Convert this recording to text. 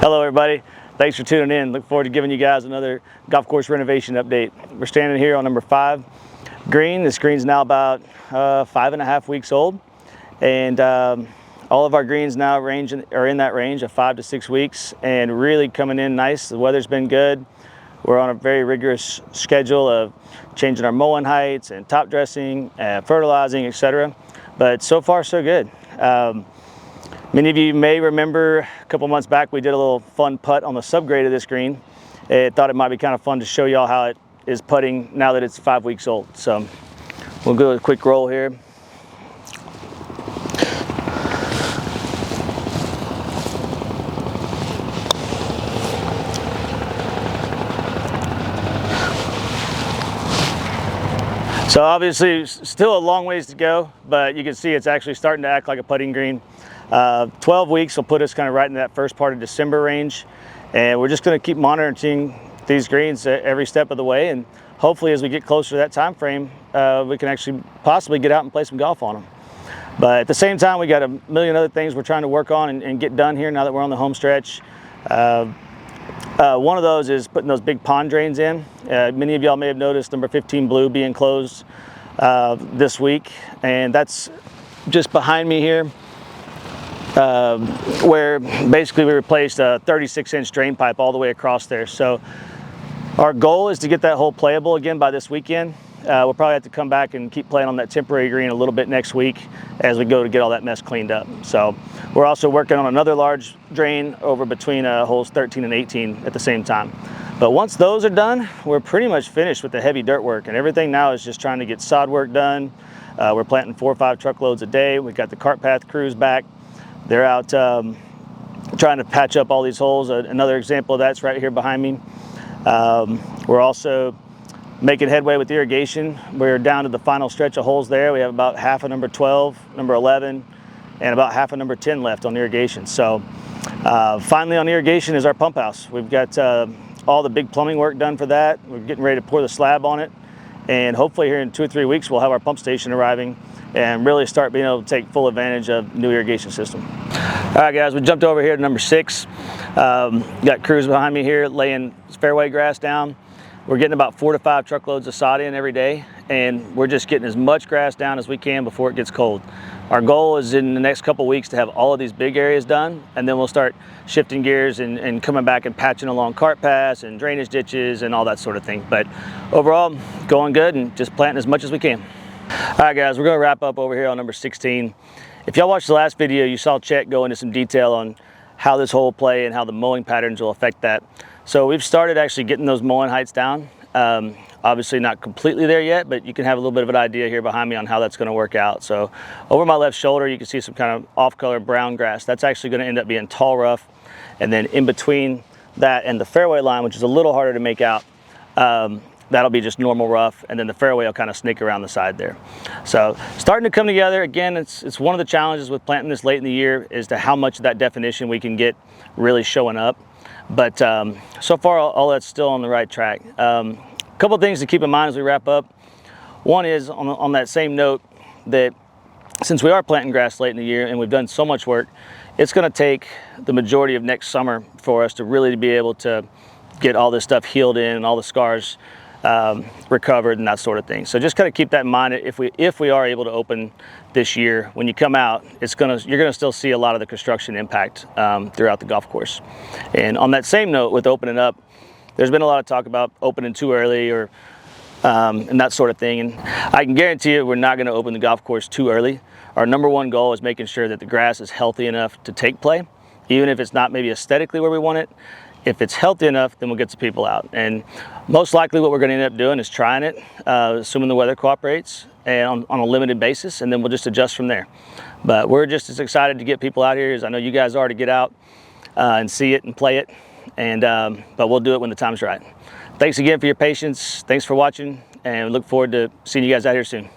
Hello everybody, thanks for tuning in. Look forward to giving you guys another golf course renovation update. We're standing here on number 5 green. This green's now about 5.5 weeks old, and all of our greens now are in that range of 5 to 6 weeks and really coming in nice. The weather's been good. We're on a very rigorous schedule of changing our mowing heights and top dressing, fertilizing, etc. But so far so good. Many of you may remember a couple months back we did a little fun putt on the subgrade of this green. I thought it might be kind of fun to show y'all how it is putting now that it's 5 weeks old. So we'll go a quick roll here. So obviously still a long ways to go, but you can see it's actually starting to act like a putting green. 12 weeks will put us kind of right in that first part of December range, and we're just going to keep monitoring these greens every step of the way, and hopefully as we get closer to that time frame we can actually possibly get out and play some golf on them. But at the same time, we got a million other things we're trying to work on and get done here now that we're on the home stretch. One of those is putting those big pond drains in. Many of y'all may have noticed number 15 blue being closed this week, and that's just behind me here, where basically we replaced a 36-inch drain pipe all the way across there. So our goal is to get that hole playable again by this weekend. We'll probably have to come back and keep playing on that temporary green a little bit next week as we go to get all that mess cleaned up. So we're also working on another large drain over between holes 13 and 18 at the same time. But once those are done, we're pretty much finished with the heavy dirt work, and everything now is just trying to get sod work done. We're planting 4 or 5 truckloads a day. We've got the cart path crews back. They're out trying to patch up all these holes. Another example of that's right here behind me. We're also making headway with irrigation. We're down to the final stretch of holes there. We have about half of number 12, number 11, and about half of number 10 left on irrigation. So finally on irrigation is our pump house. We've got all the big plumbing work done for that. We're getting ready to pour the slab on it, and hopefully here in 2 or 3 weeks we'll have our pump station arriving and really start being able to take full advantage of the new irrigation system. All right guys, we jumped over here to number 6. Got crews behind me here laying fairway grass down. We're getting about 4 to 5 truckloads of sod in every day, and we're just getting as much grass down as we can before it gets cold. Our goal is in the next couple weeks to have all of these big areas done, and then we'll start shifting gears and coming back and patching along cart paths and drainage ditches and all that sort of thing. But overall, going good and just planting as much as we can. All right guys, we're going to wrap up over here on number 16. If y'all watched the last video, you saw Chet go into some detail on how this hole will play and how the mowing patterns will affect that. So we've started actually getting those mowing heights down. Obviously not completely there yet, but you can have a little bit of an idea here behind me on how that's going to work out. So over my left shoulder, you can see some kind of off-color brown grass. That's actually going to end up being tall rough. And then in between that and the fairway line, which is a little harder to make out, that'll be just normal rough, and then the fairway will kind of snake around the side there. So starting to come together. Again, it's one of the challenges with planting this late in the year is to how much of that definition we can get really showing up. But so far all that's still on the right track. A couple of things to keep in mind as we wrap up. One is on that same note that since we are planting grass late in the year and we've done so much work, it's going to take the majority of next summer for us to really be able to get all this stuff healed in and all the scars recovered and that sort of thing. So just kind of keep that in mind. If we are able to open this year, when you come out, you're gonna still see a lot of the construction impact throughout the golf course. And on that same note, with opening up, there's been a lot of talk about opening too early or and that sort of thing. And I can guarantee you we're not going to open the golf course too early. Our number one goal is making sure that the grass is healthy enough to take play, even if it's not maybe aesthetically where we want it. If it's healthy enough, then we'll get some people out. And most likely what we're going to end up doing is trying it, assuming the weather cooperates, and on a limited basis, and then we'll just adjust from there. But we're just as excited to get people out here as I know you guys are to get out and see it and play it. And but we'll do it when the time's right. Thanks again for your patience. Thanks for watching, and we look forward to seeing you guys out here soon.